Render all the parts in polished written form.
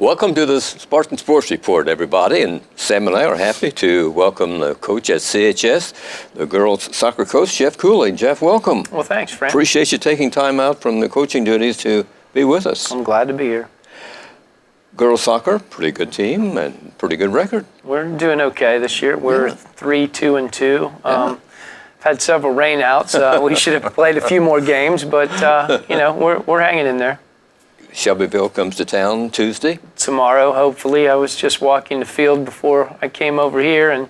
Welcome to the Spartan Sports Report, everybody. And Sam and I are happy to welcome the coach at CHS, the girls soccer coach, Jeff Cooley. Jeff, welcome. Well, thanks, Frank. Appreciate you taking time out from the coaching duties to be with us. I'm glad to be here. Girls soccer, pretty good team and pretty good record. We're doing okay this year. We're 3-2-2. Had several rainouts. We should have played a few more games, but we're hanging in there. Shelbyville comes to town Tuesday. Tomorrow, hopefully. I was just walking the field before I came over here, and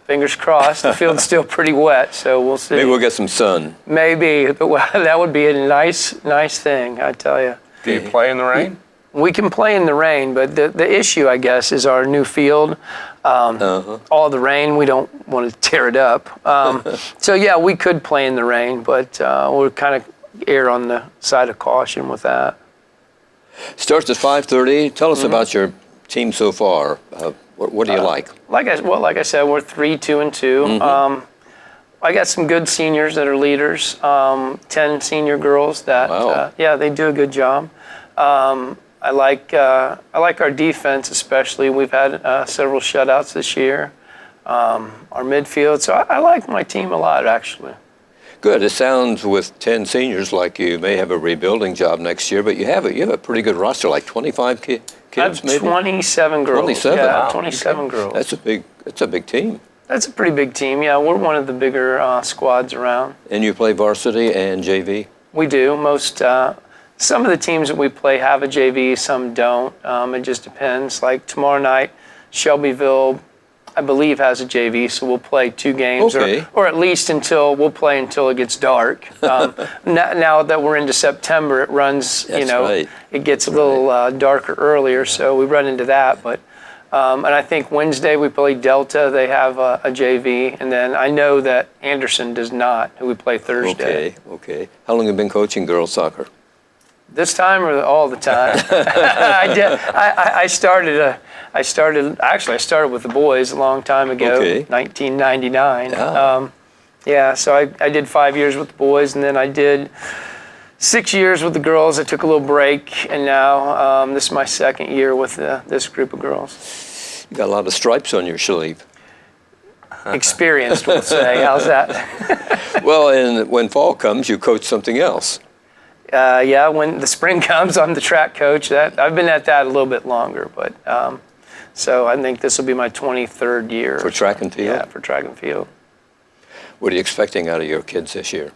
fingers crossed, the field's still pretty wet, so we'll see. Maybe we'll get some sun. Maybe, but that would be a nice thing, I tell you. Do you play in the rain? We can play in the rain, but the issue, I guess, is our new field. All the rain, we don't want to tear it up. So, yeah, we could play in the rain, but we're kind of err on the side of caution with that. Starts at 5:30. Tell us about your team so far. What do you like? Like I said, we're 3-2-2. I got some good seniors that are leaders. 10 senior girls that, they do a good job. I like our defense especially. We've had several shutouts this year. Our midfield. So I like my team a lot, actually. Good. It sounds with 10 seniors like you may have a rebuilding job next year, but you have a pretty good roster, like 25 kids, maybe? 27 girls. 27? Yeah, Wow. 27 girls. That's a big team. That's a pretty big team. Yeah, we're one of the bigger squads around. And you play varsity and JV? We do. Some of the teams that we play have a JV, some don't. It just depends. Like tomorrow night, Shelbyville, I believe, has a JV, so we'll play 2 games, or at least we'll play until it gets dark. Now that we're into September, it runs, it gets a little darker earlier, so we run into that. But and I think Wednesday we play Delta. They have a JV, and then I know that Anderson does not, who we play Thursday. Okay. How long have you been coaching girls soccer? This time or all the time? I started with the boys a long time ago, 1999. So I did 5 years with the boys, and then I did 6 years with the girls. I took a little break, and now this is my second year with this group of girls. You got a lot of stripes on your sleeve. Experienced, we'll say. How's that? Well, and when fall comes, you coach something else. When the spring comes, I'm the track coach. I've been at that a little bit longer, but so I think this will be my 23rd year. For track and field? Yeah, for track and field. What are you expecting out of your kids this year?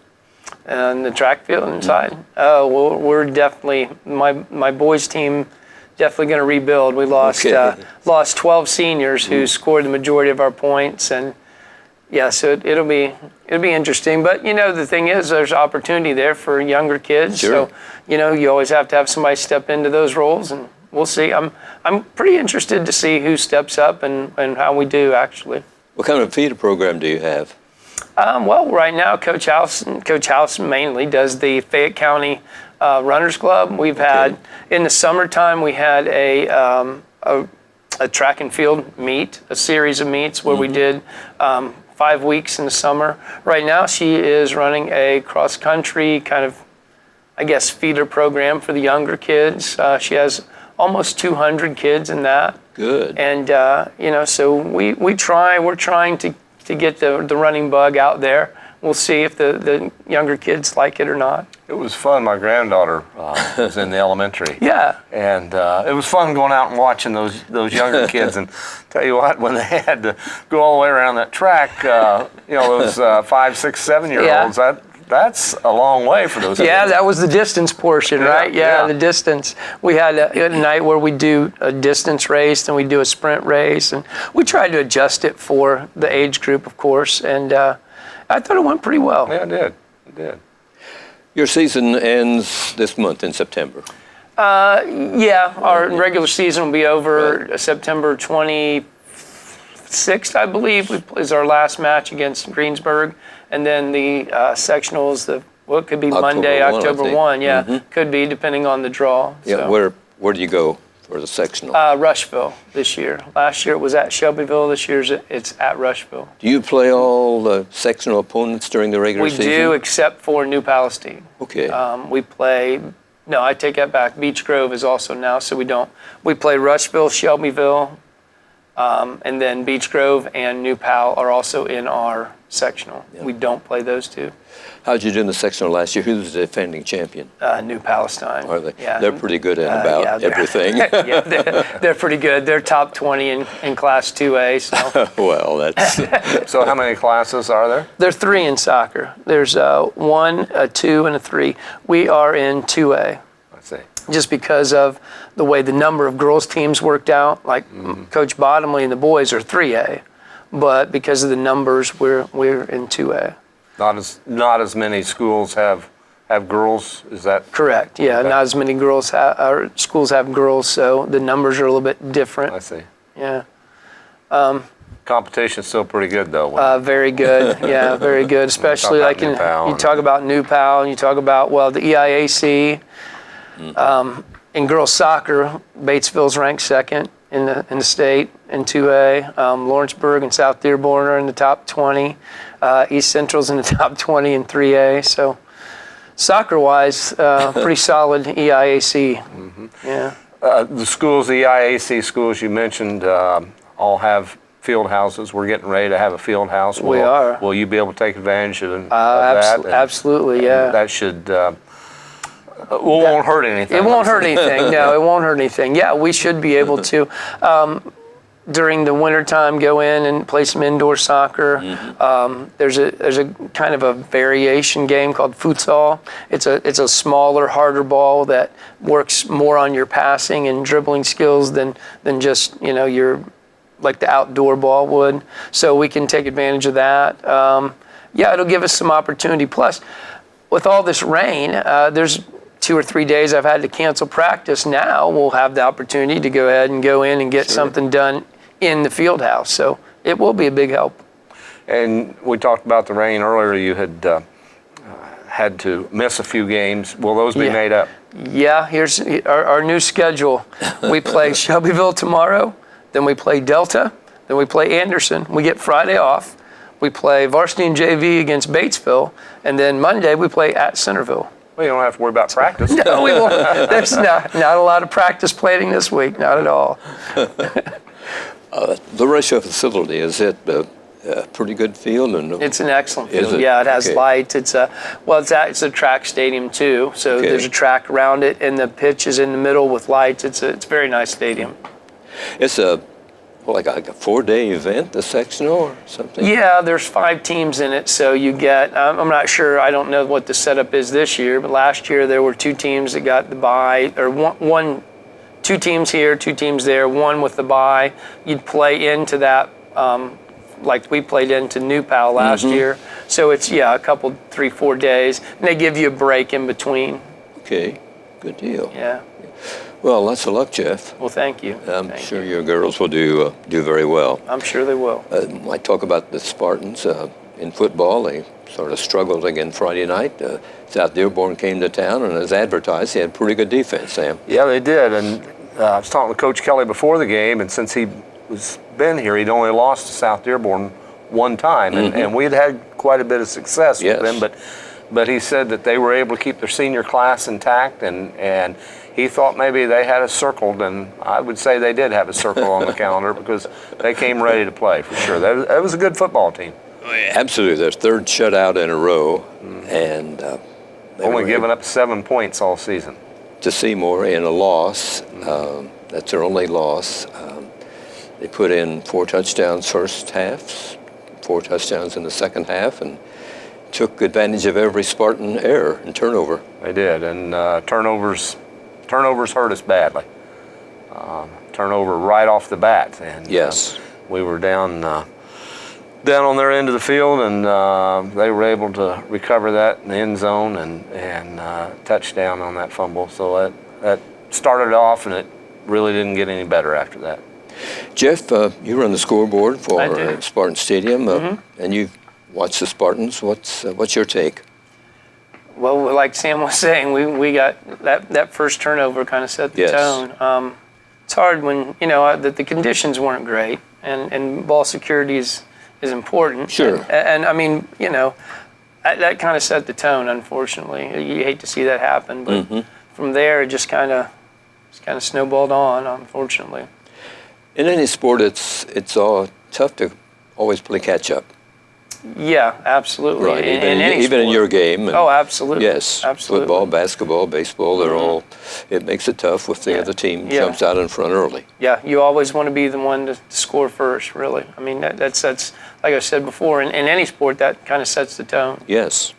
And the track field inside? Oh, well, we're definitely, my boys team definitely going to rebuild. We lost 12 seniors who scored the majority of our points, and so it'll be interesting. But the thing is, there's opportunity there for younger kids. Sure. So you always have to have somebody step into those roles, and we'll see. I'm pretty interested to see who steps up and how we do actually. What kind of feeder program do you have? Well, right now, Coach House mainly does the Fayette County Runners Club. We've had in the summertime we had a track and field meet, a series of meets where we did 5 weeks in the summer. Right now, she is running a cross-country kind of, I guess, feeder program for the younger kids. She has almost 200 kids in that. Good. And, so we're trying to get the running bug out there. We'll see if the younger kids like it or not. It was fun. My granddaughter was in the elementary. Yeah. And it was fun going out and watching those younger kids. And tell you what, when they had to go all the way around that track, those 5, 6, 7-year-olds, that's a long way for those kids. Yeah, that was the distance portion, right? Yeah, the distance. We had a night where we do a distance race and we do a sprint race. And we tried to adjust it for the age group, of course. And I thought it went pretty well. Yeah, it did. Your season ends this month in September. Our regular season will be over September 26th, I believe, is our last match against Greensburg. And then the sectionals, it could be Monday, October 1. Could be, depending on the draw. Yeah, so. Where do you go for the sectional? Rushville this year. Last year it was at Shelbyville. This year it's at Rushville. Do you play all the sectional opponents during the regular season? We do, except for New Palestine. Okay. We play No, I take that back. Beech Grove is also now, so we play Rushville, Shelbyville, and then Beech Grove and New Pal are also in our sectional. Yeah. We don't play those two. How'd you do in the sectional last year? Who was the defending champion? New Palestine. Are they? Yeah. They're pretty good at about everything. Yeah, they're pretty good. They're top 20 in Class 2A. So. Well, that's... So how many classes are there? There are 3 in soccer. There's 1, a 2, and a 3. We are in 2A. I see. Just because of the way the number of girls teams worked out. Like Coach Bottomley and the boys are 3A. But because of the numbers, we're in 2A. Not as many schools have girls, is that correct? Yeah, okay. Not as many schools have girls, so the numbers are a little bit different. I see. Yeah. Competition's still pretty good though. Very good. Yeah, very good. Especially like you talk about New Pal, and you talk about the EIAC. In girls soccer, Batesville's ranked second in the state in 2A. Lawrenceburg and South Dearborn are in the top 20. East Central's in the top 20 in 3A. So soccer-wise, pretty solid EIAC. Mm-hmm. Yeah. The schools, the EIAC schools you mentioned, all have field houses. We're getting ready to have a field house. We are. Will you be able to take advantage of that? Absolutely, yeah. That should... won't hurt anything. It won't hurt anything. No, it won't hurt anything. Yeah, we should be able to, during the wintertime, go in and play some indoor soccer. Mm-hmm. There's a kind of a variation game called futsal. It's a smaller, harder ball that works more on your passing and dribbling skills than just your like the outdoor ball would. So we can take advantage of that. Yeah, it'll give us some opportunity. Plus, with all this rain, there's 2 or 3 days I've had to cancel practice. Now we'll have the opportunity to go ahead and go in and get something done in the field house. So it will be a big help. And we talked about the rain earlier. You had to miss a few games. Will those be made up? Yeah, here's our new schedule. We play Shelbyville tomorrow, then we play Delta, then we play Anderson. We get Friday off. We play varsity and JV against Batesville, and then Monday we play at Centerville. Well, you don't have to worry about practice. No, we won't. There's not a lot of practice planning this week, not at all. The ratio facility, is it a pretty good field? It's an excellent field. Yeah, it has lights. It's a track stadium too. So there's a track around it, and the pitch is in the middle with lights. It's a very nice stadium. It's like a 4-day event, the sectional or something? Yeah, there's 5 teams in it, so you get, I'm not sure, I don't know what the setup is this year, but last year there were 2 teams that got the bye, or 2 teams here, 2 teams there, 1 with the bye. You'd play into that, like we played into New Pal last year. So it's, a couple, 3-4 days, and they give you a break in between. Okay, good deal. Yeah. Well, lots of luck, Jeff. Well, thank you. I'm sure your girls will do very well. I'm sure they will. I talk about the Spartans in football. They sort of struggled again Friday night. South Dearborn came to town, and as advertised, they had pretty good defense, Sam. Yeah, they did. And I was talking with Coach Kelly before the game, and since he was been here, he'd only lost to South Dearborn 1 time, and we'd had quite a bit of success with them. But he said that they were able to keep their senior class intact, and he thought maybe they had us circled, and I would say they did have a circle on the calendar because they came ready to play for sure. That was a good football team. Absolutely. Their 3rd shutout in a row, and only giving up 7 points all season. To Seymour in a loss. That's their only loss. They put in 4 touchdowns first half, 4 touchdowns in the second half, and took advantage of every Spartan error and turnover. They did, and turnovers hurt us badly. Turnover right off the bat, and we were down on their end of the field, and they were able to recover that in the end zone and touchdown on that fumble. So that started off, and it really didn't get any better after that. Jeff, you run the scoreboard for Spartan Stadium, and you've watched the Spartans. What's your take? Well, like Sam was saying, we got that first turnover kind of set the tone. It's hard when, that the conditions weren't great, and ball security is important. Sure. And I mean, that kind of set the tone, unfortunately. You hate to see that happen, but from there, it just kind of snowballed on, unfortunately. In any sport, it's all tough to always play catch up. Yeah, absolutely. Right. In Even any in sport. your game. And Oh, absolutely. yes. Absolutely. Football, basketball, baseball, they're all. It makes it tough if the other team jumps out in front early. Yeah, you always want to be the one to score first, really. I mean, that's like I said before, in any sport, that kind of sets the tone. Yes.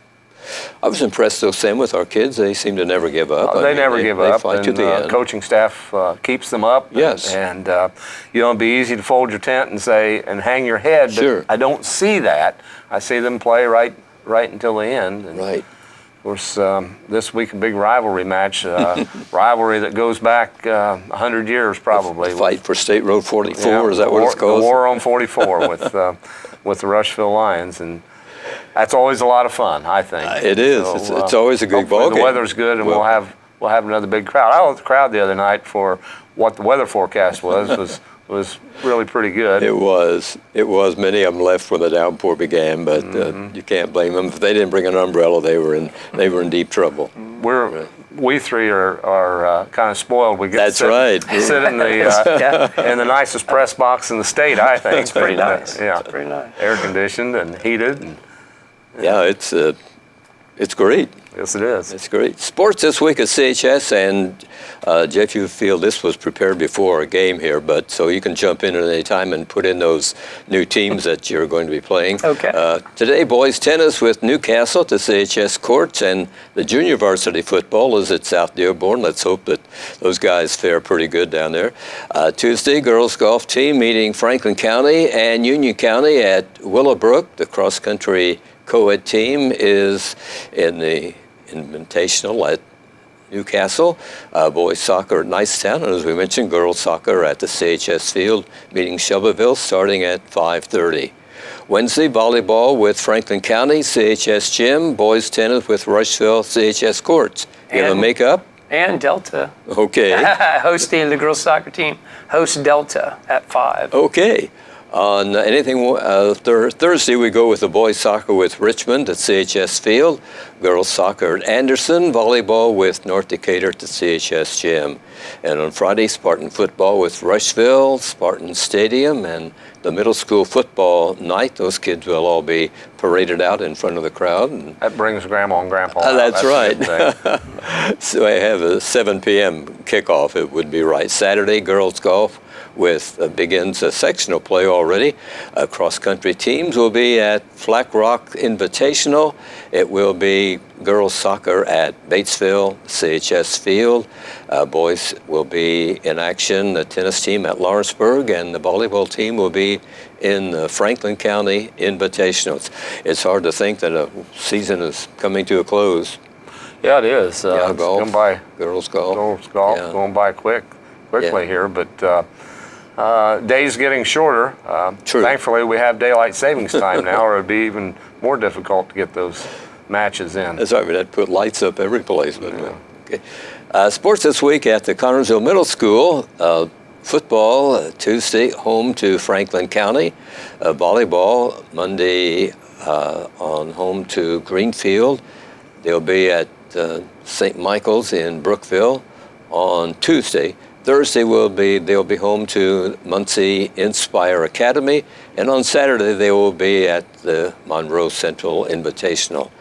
I was impressed, though, Sam, with our kids. They seem to never give up. They never give up. They fight to and, the end. Coaching staff keeps them up. Yes. And it'd be easy to fold your tent and say, and hang your head. But Sure. I don't see that. I see them play right until the end. And Right. Of course, this week a big rivalry match, rivalry that goes back 100 years probably. The fight for State Road 44, Yeah, is that what it's called? The War on 44 with the Rushville Lions, and that's always a lot of fun, I think. It is. So, it's always a good hopefully ball game. The weather's good, and we'll have another big crowd. I was at the crowd the other night for what the weather forecast was really pretty good. It was. Many of them left when the downpour began, but you can't blame them. If they didn't bring an umbrella, they were in deep trouble. We three are kind of spoiled. We get That's to sit in the nicest press box in the state, I think. It's pretty nice. Yeah, It's pretty nice. Air conditioned and heated. And, Yeah, it's great. yes, it is. It's great. Sports this week at CHS, and Jeff, you feel this was prepared before our game here, but so you can jump in at any time and put in those new teams that you're going to be playing. Okay. Today, boys tennis with Newcastle at the CHS courts, and the junior varsity football is at South Dearborn. Let's hope that those guys fare pretty good down there. Tuesday, girls golf team meeting Franklin County and Union County at Willowbrook. The cross-country co-ed team is in the Invitational at Newcastle. Boys soccer at Nicetown, and as we mentioned, girls soccer at the CHS field, meeting Shelbyville starting at 5:30. Wednesday, volleyball with Franklin County, CHS gym. Boys tennis with Rushville, CHS courts. You have a makeup? And Delta. Okay. Hosting the girls soccer team hosts Delta at 5. Okay. On Thursday, we go with the boys soccer with Richmond at CHS Field, girls soccer at Anderson, volleyball with North Decatur at the CHS Gym. And on Friday, Spartan football with Rushville, Spartan Stadium, and the middle school football night. Those kids will all be paraded out in front of the crowd. And That brings Grandma and Grandpa out. that's a right. good thing. So I have a 7 p.m. kickoff, it would be right. Saturday, girls golf with begins a sectional play already. Cross-country teams will be at Flack Rock Invitational. It will be girls soccer at Batesville, CHS Field. Boys will be in action, the tennis team at Lawrenceburg, and the volleyball team will be in the Franklin County Invitational. It's hard to think that a season is coming to a close. Yeah, it is. Yeah, it's golf, going by, girls golf. Yeah. going by quickly here, but days getting shorter. True. Thankfully, we have daylight savings time now, or it'd be even more difficult to get those matches in. That's right, that put lights up every place. But, okay. Sports this week at the Connersville Middle School. Football Tuesday, home to Franklin County. Volleyball Monday on home to Greenfield. They'll be at St. Michael's in Brookville on Tuesday. Thursday they'll be home to Muncie Inspire Academy, and on Saturday they will be at the Monroe Central Invitational.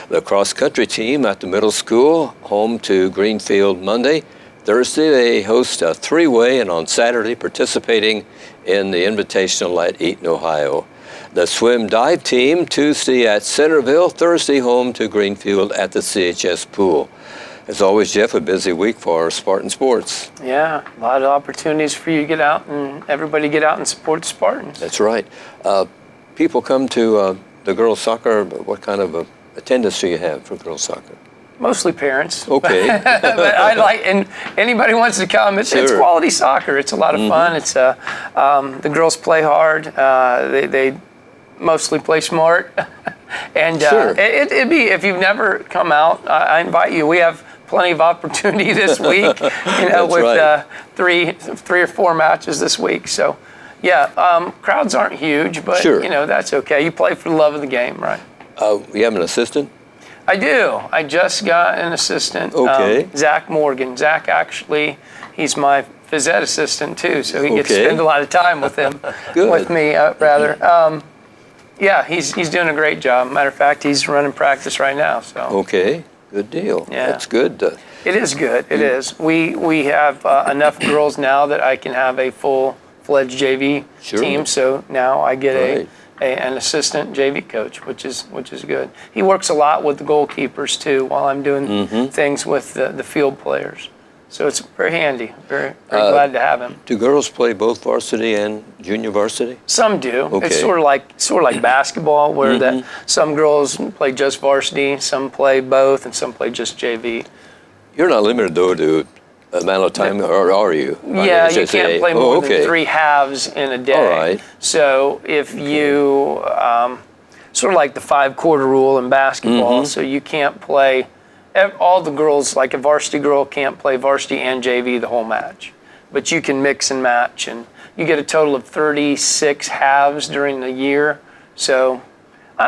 The cross-country team at the middle school, home to Greenfield Monday. Thursday they host a three-way, and on Saturday participating in the Invitational at Eaton, Ohio. The swim dive team, Tuesday at Centerville, Thursday home to Greenfield at the CHS pool. As always, Jeff, a busy week for Spartan Sports. Yeah, a lot of opportunities for you to get out and everybody get out and support the Spartans. That's right. People come to the girls' soccer. What kind of attendance do you have for girls' soccer? Mostly parents. Okay. But I like, and anybody wants to come. It's quality soccer. It's a lot of fun. It's the girls play hard. They mostly play smart. And Sure. It'd be, if you've never come out, I invite you. We have plenty of opportunity this week, with right. three or four matches this week. So, yeah, crowds aren't huge, but Sure. that's okay. You play for the love of the game, right? You have an assistant? I do. I just got an assistant, Okay. Zach Morgan. Zach, actually, he's my phys ed assistant too, so he gets to Okay. spend a lot of time with him, Good. with me, rather. Yeah, he's doing a great job. Matter of fact, he's running practice right now. So Okay, good deal. Yeah. That's good. it is good. It is. We have enough girls now that I can have a full-fledged JV Sure. team. So now I get Right. an assistant JV coach, which is good. He works a lot with the goalkeepers too, while I'm doing Mm-hmm. things with the field players. So it's very handy. Very glad to have him. Do girls play both varsity and junior varsity? Some do. Okay. It's sort of like basketball, where that some girls play just varsity, some play both, and some play just JV. You're not limited though to amount of time, or are you? Yeah, you can't play more okay. than 3 halves in a day. All right. So if you, sort of like the 5-quarter rule in basketball, so you can't play, all the girls, like a varsity girl can't play varsity and JV the whole match. But you can mix and match, and you get a total of 36 halves during the year. So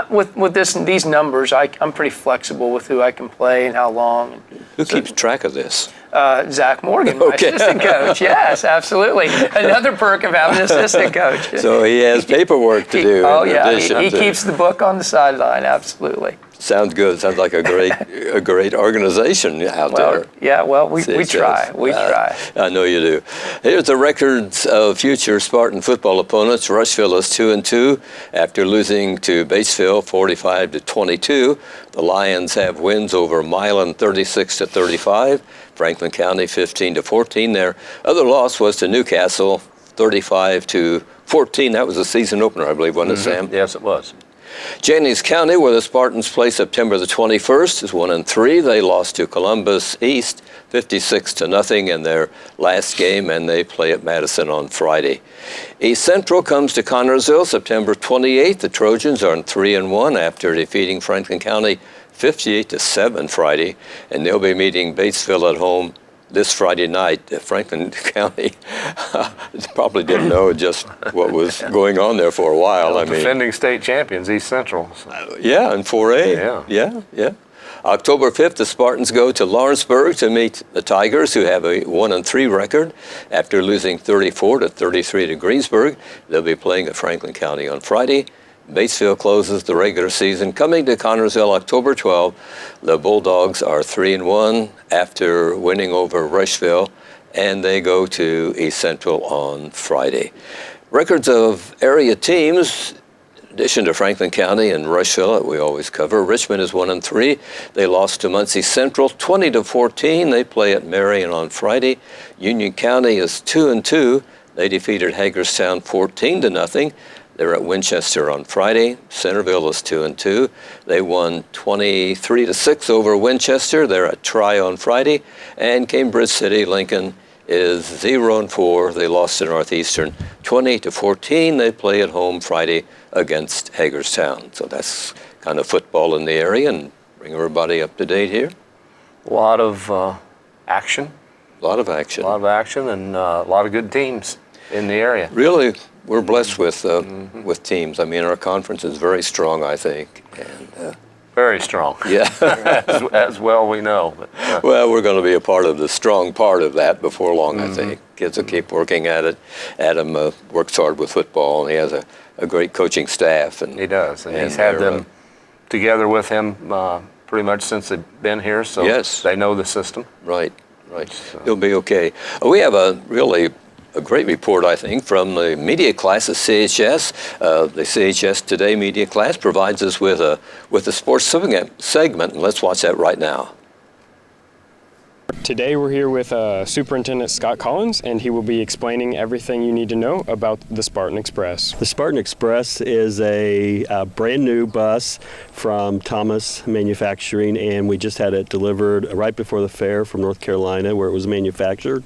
with these numbers, I'm pretty flexible with who I can play and how long. Who keeps track of this? Zach Morgan, my Okay. assistant coach. Yes, absolutely. Another perk of having an assistant coach. So he has paperwork to do. Oh in yeah, addition he to- keeps the book on the sideline. Absolutely. Sounds good. Sounds like a great organization out Well, there. yeah. Well, we CHS. try. We try. I know you do. Here's the records of future Spartan football opponents. Rushville is 2-2 after losing to Batesville 45-22. The Lions have wins over Milan 36-35. Franklin County 15-14. Their other loss was to Newcastle 35-14. That was a season opener, I believe, wasn't it, Sam? Yes, it was. Jennings County, where the Spartans play September the 21st, is 1-3. They lost to Columbus East 56-0 in their last game, and they play at Madison on Friday. East Central comes to Connersville September 28th. The Trojans are 3-1 after defeating Franklin County 58-7 Friday, and they'll be meeting Batesville at home this Friday night. Franklin County probably didn't know just what was going on there for a while. I mean, Defending state champions, East Central. So. yeah, in 4A. Yeah. October 5th, the Spartans go to Lawrenceburg to meet the Tigers, who have a 1-3 record after losing 34-33 to Greensburg. They'll be playing at Franklin County on Friday. Batesville closes the regular season. Coming to Connersville October 12th, the Bulldogs are 3-1 after winning over Rushville, and they go to East Central on Friday. Records of area teams, in addition to Franklin County and Rushville that we always cover. Richmond is 1-3. They lost to Muncie Central 20-14. They play at Marion on Friday. Union County is 2-2. They defeated Hagerstown 14-0. They're at Winchester on Friday. Centerville is 2-2. They won 23-6 over Winchester. They're at Tri on Friday. And Cambridge City, Lincoln is 0-4. They lost to Northeastern 20-14. They play at home Friday against Hagerstown. So that's kind of football in the area, and bring everybody up to date here. A lot of action. A lot of action. A lot of action and a lot of good teams in the area. Really, we're blessed with teams. I mean, our conference is very strong, I think. And Very strong. yeah. as well we know. But, Well, we're going to be a part of the strong part of that before long, I think. Kids will keep working at it. Adam works hard with football, and he has a great coaching staff. And he does. And he's had them together with him pretty much since they've been here, so Yes. they know the system. Right. He'll be okay. We have a great report, I think, from the media class at CHS. The CHS Today media class provides us with a sports segment, and let's watch that right now. Today we're here with Superintendent Scott Collins, and he will be explaining everything you need to know about the Spartan Express. The Spartan Express is a brand new bus from Thomas Manufacturing, and we just had it delivered right before the fair from North Carolina where it was manufactured.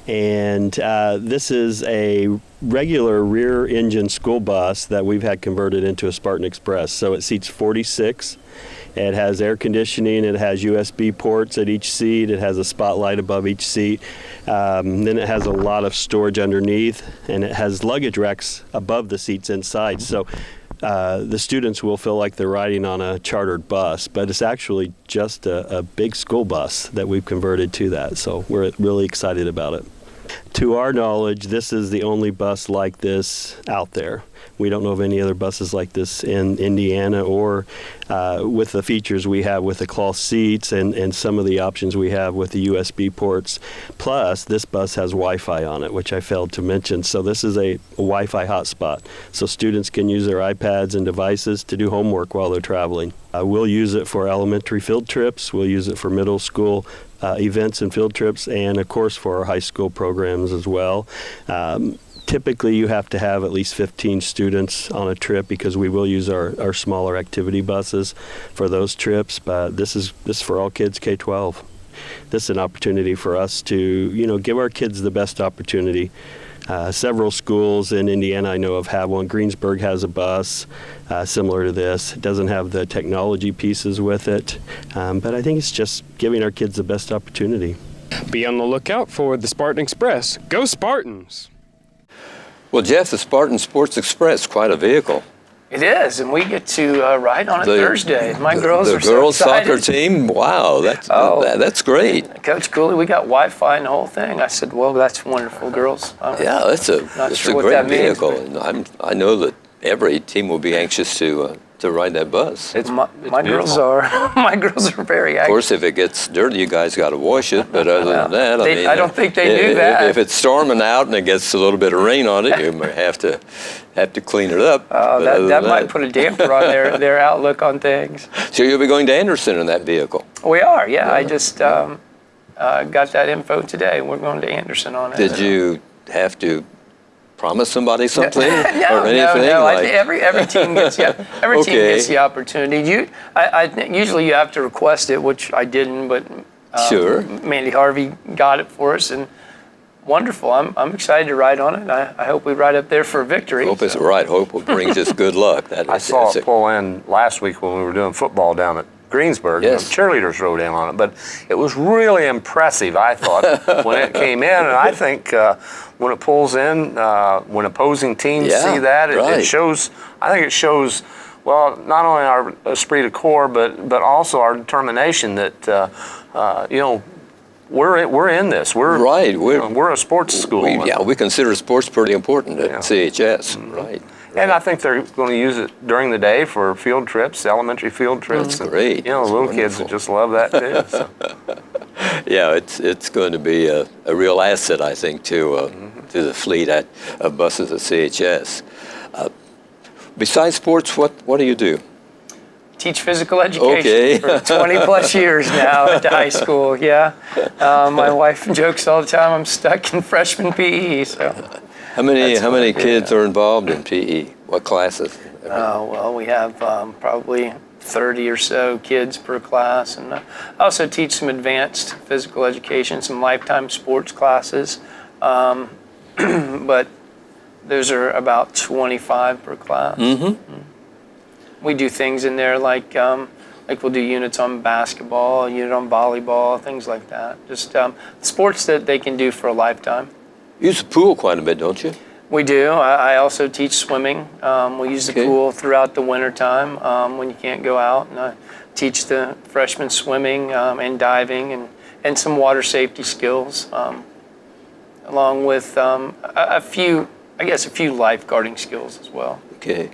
And this is a regular rear engine school bus that we've had converted into a Spartan Express. So it seats 46. It has air conditioning, it has USB ports at each seat, it has a spotlight above each seat, then it has a lot of storage underneath, and it has luggage racks above the seats inside. So the students will feel like they're riding on a chartered bus, but it's actually just a big school bus that we've converted to that. So we're really excited about it. To our knowledge, this is the only bus like this out there. We don't know of any other buses like this in Indiana, or with the features we have with the cloth seats and some of the options we have with the USB ports. Plus, this bus has Wi-Fi on it, which I failed to mention. So this is a Wi-Fi hotspot. So students can use their iPads and devices to do homework while they're traveling. We'll use it for elementary field trips. We'll use it for middle school events and field trips, and of course for our high school programs as well. Typically, you have to have at least 15 students on a trip because we will use our smaller activity buses for those trips. But this is for all kids K-12. This is an opportunity for us to, give our kids the best opportunity. Several schools in Indiana I know of have one. Greensburg has a bus similar to this. It doesn't have the technology pieces with it, but I think it's just giving our kids the best opportunity. Be on the lookout for the Spartan Express. Go Spartans! Well, Jeff, the Spartan Sports Express, quite a vehicle. It is, and we get to ride on it Thursday. My girls the are so girls excited. soccer team. Wow, that's great. Coach Cooley, we got Wi-Fi and the whole thing. I said, well, that's wonderful, girls. Yeah, it's a sure what great that means, vehicle, and I know that every team will be anxious to ride that bus. My girls are. My girls are very Of active. course, if it gets dirty, you guys got to wash it. But other than that, I don't think they do that. If it's storming out and it gets a little bit of rain on it, you may have to clean it up. That might put a damper on their outlook on things. So you'll be going to Anderson in that vehicle. We are, yeah. I just got that info today. We're going to Anderson on it. Did you have to promise somebody something No, or anything? no. Like, Every team gets team gets the opportunity. I think usually you have to request it, which I didn't, but Sure. Mandy Harvey got it for us, and wonderful. I'm excited to ride on it. I hope we ride up there for victory. Hope is right. Hope will bring just good luck. I saw it pull in last week when we were doing football down at Greensburg. Yes. The cheerleaders rode in on it, but it was really impressive, I thought, when it came in. And I think when it pulls in, when opposing teams see that, it shows. I think it shows. Well, not only our esprit de corps, but also our determination that we're in this. We're a sports school. We consider sports pretty important at CHS. Mm-hmm. Right. And I think they're going to use it during the day for field trips, elementary field trips. That's great. Little kids that just love that too. So. Yeah, it's going to be a real asset, I think, to the fleet of buses at CHS. Besides sports, what do you do? Teach physical education for 20 plus years now at the high school. Yeah, my wife jokes all the time I'm stuck in freshman PE. So. How many kids are involved in PE? What classes? Well, we have probably 30 or so kids per class, and I also teach some advanced physical education, some lifetime sports classes, but those are about 25 per class. Mm-hmm. We do things in there like we'll do units on basketball, a unit on volleyball, things like that. Just sports that they can do for a lifetime. You use the pool quite a bit, don't you? We do. I also teach swimming. We use the pool throughout the winter time when you can't go out. And I teach the freshmen swimming and diving and some water safety skills, along with a few lifeguarding skills as well. Okay.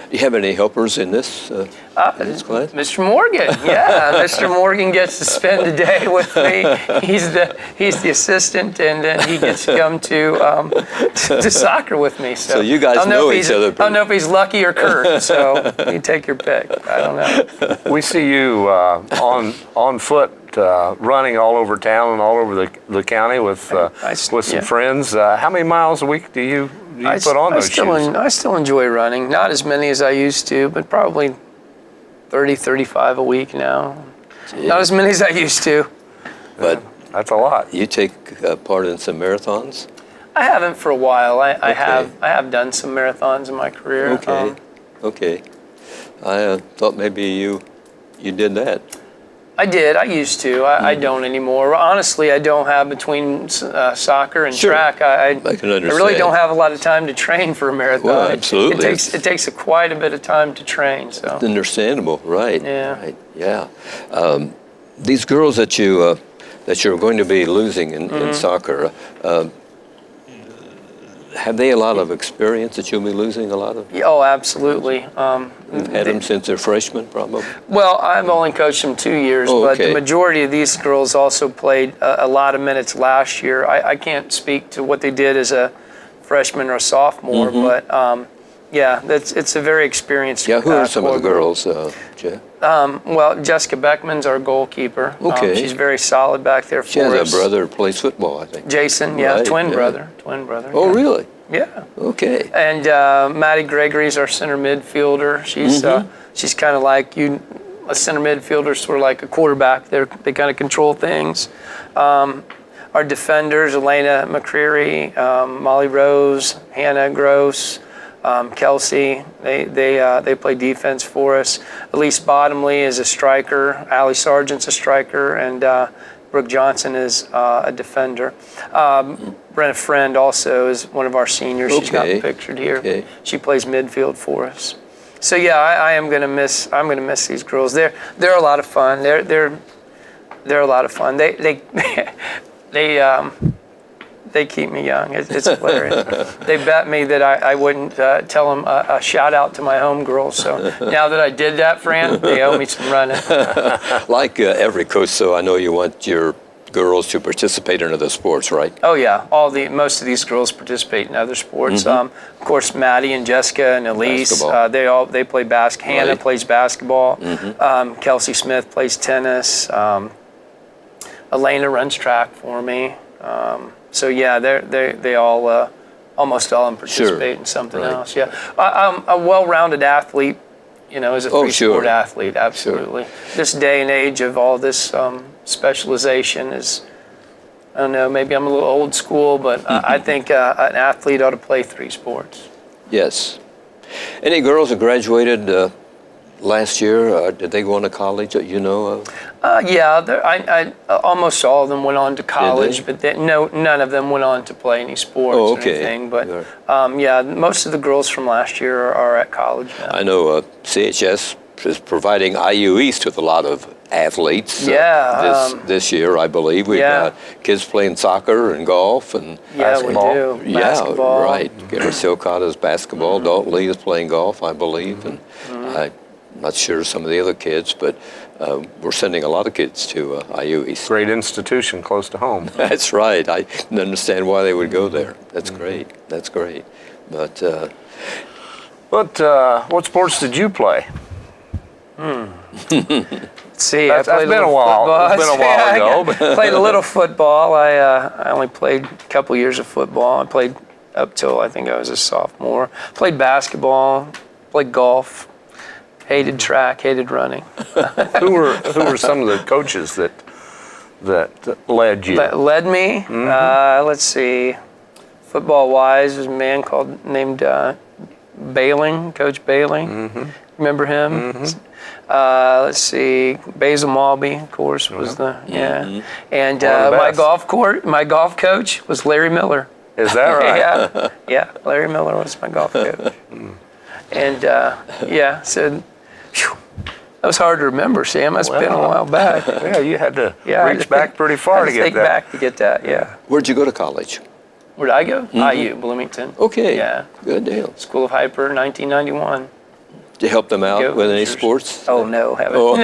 Do you have any helpers in this class? Mr. Morgan, yeah. Mr. Morgan gets to spend a day with me. He's the assistant, and then he gets to come to soccer with me. So you guys know each other. I don't know if he's Lucky or Kurt, so you take your pick. I don't know. We see you on foot running all over town and all over the county with some friends. How many miles a week do you put on those shoes? I still enjoy running. Not as many as I used to, but probably 30, 35 a week now. Gee. Not as many as I used to. But that's a lot. You take part in some marathons? I haven't for a while. I have done some marathons in my career. Okay. I thought maybe you did that. I did. I used to. I don't anymore. Honestly, I don't have between soccer and Sure. track. I can understand. really don't have a lot of time to train for a marathon. Well, absolutely. It takes quite a bit of time to train. So. Understandable, right? Yeah. Right. Yeah. These girls that you're going to be losing in soccer, have they a lot of experience that you'll be losing a lot of? Oh, absolutely. You've had them since they're freshmen, probably. Well, I've only coached them 2 years, Oh, but okay. the majority of these girls also played a lot of minutes last year. I can't speak to what they did as a freshman or a sophomore, but yeah, it's a very experienced. Yeah. Who are some of the core group. girls, Jeff? Well, Jessica Beckman's our goalkeeper. Okay. She's very solid back there for us. She has a brother who plays football, I think. Jason, yeah, Right, twin yeah. brother. Oh, yeah. really? Yeah. Okay. And Maddie Gregory's our center midfielder. She's kind of like you. A center midfielder, sort of like a quarterback. They kind of control things. Our defenders: Elena McCreary, Molly Rose, Hannah Gross, Kelsey. They play defense for us. Elise Bottomley is a striker. Allie Sargent's a striker, and Brooke Johnson is a defender. Brenna Friend also is one of our seniors. She's not Okay. pictured here. Okay. She plays midfield for us. So yeah, I'm gonna miss these girls. They're a lot of fun. They're a lot of fun. They keep me young. It's hilarious. They bet me that I wouldn't tell them a shout out to my home girls. So now that I did that, Fran, they owe me some running. Like every coach, so I know you want your girls to participate in other sports, right? Oh yeah, most of these girls participate in other sports. Of course, Maddie and Jessica and Elise, Basketball. they play basketball. Hannah Right. plays basketball. Kelsey Smith plays tennis. Elena runs track for me. So yeah, they all almost all of them participate in something Right. else. Yeah, I'm a well-rounded athlete. As a free sport athlete, absolutely. This day and age of all this specialization is, I don't know, maybe I'm a little old school, but I think an athlete ought to play 3 sports. Yes. Any girls that graduated last year? Did they go on to college that you know of? Yeah, almost all of them went on to college, but none of them went on to play any sports Oh, or okay. anything. But yeah, most of the girls from last year are at college now. I know CHS is providing IU East with a lot of athletes. Yeah, this year, I believe we've got kids playing soccer and golf and basketball. We do. Basketball. Yeah, right. Gary Silcotta's basketball. Dalton Lee is playing golf, I believe, and I'm not sure some of the other kids, but we're sending a lot of kids to IU East. Great institution close to home. That's right. I can understand why they would go there. That's great. That's great. But what sports did you play? Let's see, That's I played been a little a while. football. It's been a while ago, but- Played a little football. I only played a couple years of football. I played up till I think I was a sophomore. Played basketball. Played golf. Hated track. Hated running. Who were some of the coaches that led you? That led me. Let's see. Football wise, there's a man named Bailing, Coach Bailing. Remember him? Let's see. Basil Malby, of course, was and my golf coach was Larry Miller. Is that right? yeah. Larry Miller was my golf coach. And so phew, that was hard to remember, Sam. That's been a while back. Yeah, you had to Yeah, reach back pretty far to get think that. back to get that. Yeah. where'd you go to college? Where'd I go? IU, Bloomington. Okay. Yeah. Good deal. School of Hyper, 1991. Did you help them out Go with any Hoosiers. sports? Oh no, haven't. Oh.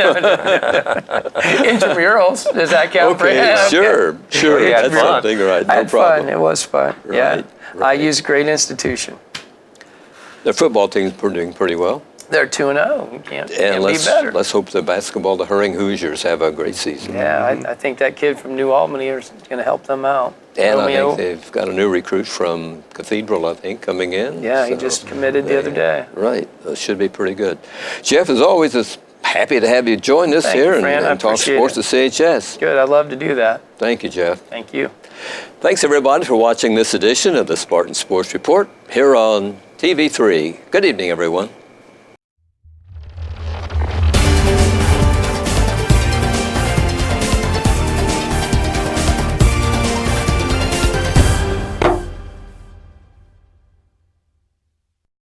Intramurals, does that count? for Okay, yeah, sure. You had That's fun. something, right? I No had problem. fun. It was fun. Yeah. Right. IU's a great institution. The football team's doing pretty well. They're 2-0. You can't And be better. let's hope the basketball, the Herring Hoosiers, have a great season. Yeah, I think that kid from New Albany is going to help them out. And Romeo. I think they've got a new recruit from Cathedral, I think, coming in. Yeah, he So just committed the other day. Right. That should be pretty good. Jeff, as always, it's happy to have you join us Thank here you, Fran. I and talk appreciate sports at CHS. Good. I'd love to do that. Thank you, Jeff. Thank you. Thanks, everybody, for watching this edition of the Spartan Sports Report here on TV3. Good evening, everyone.